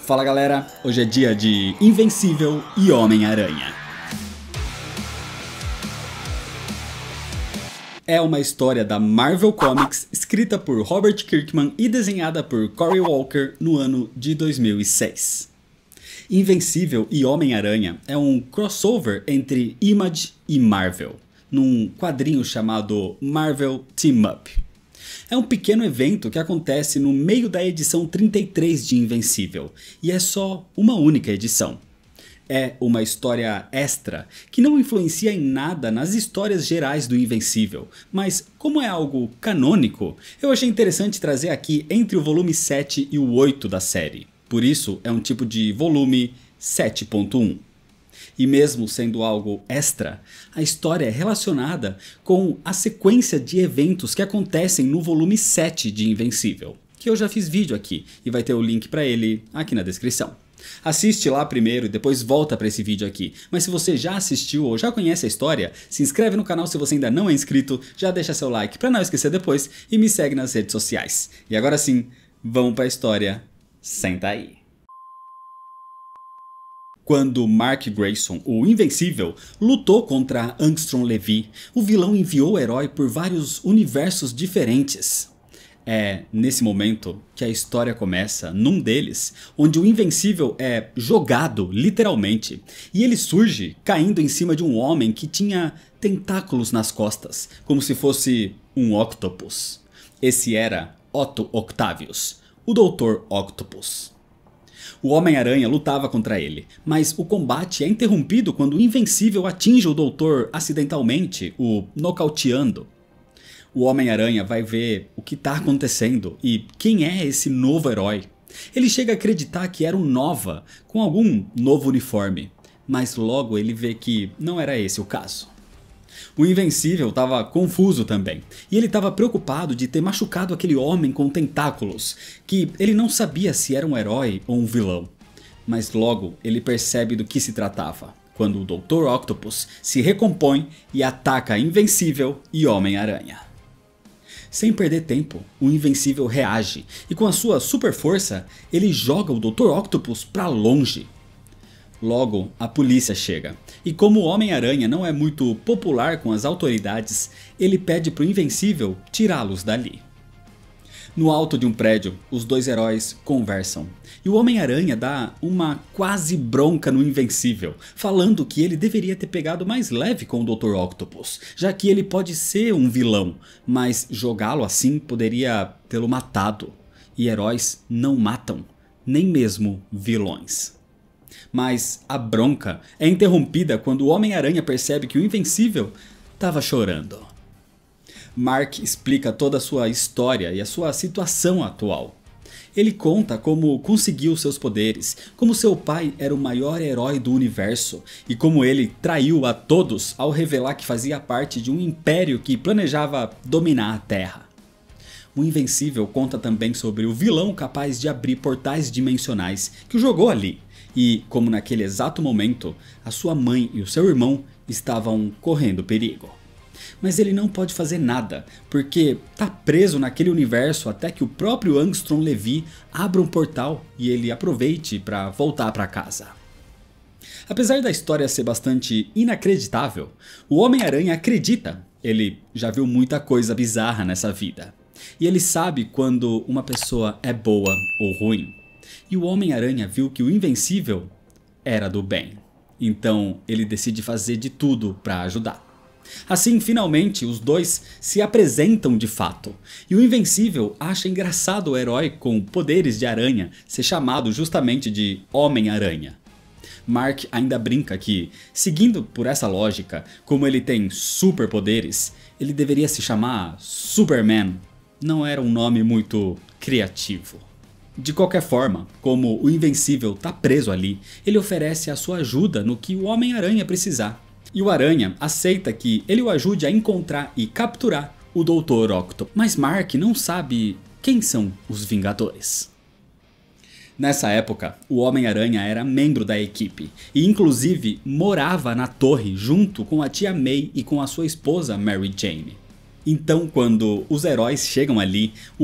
Fala galera, hoje é dia de Invencível e Homem-Aranha. É uma história da Marvel Comics, escrita por Robert Kirkman e desenhada por Cory Walker no ano de 2006. Invencível e Homem-Aranha é um crossover entre Image e Marvel, num quadrinho chamado Marvel Team Up. É um pequeno evento que acontece no meio da edição 33 de Invencível, e é só uma única edição. É uma história extra, que não influencia em nada nas histórias gerais do Invencível, mas como é algo canônico, eu achei interessante trazer aqui entre o volume 7 e o 8 da série. Por isso é um tipo de volume 7.1. E mesmo sendo algo extra, a história é relacionada com a sequência de eventos que acontecem no volume 7 de Invencível, que eu já fiz vídeo aqui e vai ter o link para ele aqui na descrição. Assiste lá primeiro e depois volta para esse vídeo aqui, mas se você já assistiu ou já conhece a história, se inscreve no canal se você ainda não é inscrito, já deixa seu like para não esquecer depois e me segue nas redes sociais. E agora sim, vamos para a história, senta aí. Quando Mark Grayson, o Invencível, lutou contra Angstrom Levy, o vilão enviou o herói por vários universos diferentes. É nesse momento que a história começa, num deles, onde o Invencível é jogado, literalmente, e ele surge caindo em cima de um homem que tinha tentáculos nas costas, como se fosse um octopus. Esse era Otto Octavius, o Dr. Octopus. O Homem-Aranha lutava contra ele, mas o combate é interrompido quando o Invencível atinge o Doutor acidentalmente, o nocauteando. O Homem-Aranha vai ver o que está acontecendo e quem é esse novo herói. Ele chega a acreditar que era um Nova, com algum novo uniforme, mas logo ele vê que não era esse o caso. O Invencível estava confuso também, e ele estava preocupado de ter machucado aquele homem com tentáculos, que ele não sabia se era um herói ou um vilão. Mas logo ele percebe do que se tratava, quando o Dr. Octopus se recompõe e ataca Invencível e Homem-Aranha. Sem perder tempo, o Invencível reage, e com a sua super força, ele joga o Dr. Octopus para longe. Logo, a polícia chega, e como o Homem-Aranha não é muito popular com as autoridades, ele pede para o Invencível tirá-los dali. No alto de um prédio, os dois heróis conversam, e o Homem-Aranha dá uma quase bronca no Invencível, falando que ele deveria ter pegado mais leve com o Dr. Octopus, já que ele pode ser um vilão, mas jogá-lo assim poderia tê-lo matado, e heróis não matam, nem mesmo vilões. Mas a bronca é interrompida quando o Homem-Aranha percebe que o Invencível estava chorando. Mark explica toda a sua história e a sua situação atual. Ele conta como conseguiu seus poderes, como seu pai era o maior herói do universo e como ele traiu a todos ao revelar que fazia parte de um império que planejava dominar a Terra. O Invencível conta também sobre o vilão capaz de abrir portais dimensionais que o jogou ali. E como naquele exato momento, a sua mãe e o seu irmão estavam correndo perigo. Mas ele não pode fazer nada, porque está preso naquele universo até que o próprio Angstrom Levy abra um portal e ele aproveite para voltar para casa. Apesar da história ser bastante inacreditável, o Homem-Aranha acredita. Ele já viu muita coisa bizarra nessa vida. E ele sabe quando uma pessoa é boa ou ruim. E o Homem-Aranha viu que o Invencível era do bem. Então ele decide fazer de tudo para ajudar. Assim, finalmente, os dois se apresentam de fato. E o Invencível acha engraçado o herói com poderes de aranha ser chamado justamente de Homem-Aranha. Mark ainda brinca que, seguindo por essa lógica, como ele tem superpoderes, ele deveria se chamar Superman. Não era um nome muito criativo. De qualquer forma, como o Invencível está preso ali, ele oferece a sua ajuda no que o Homem-Aranha precisar. E o Aranha aceita que ele o ajude a encontrar e capturar o Dr. Octopus. Mas Mark não sabe quem são os Vingadores. Nessa época, o Homem-Aranha era membro da equipe e inclusive morava na torre junto com a tia May e com a sua esposa Mary Jane. Então, quando os heróis chegam ali, o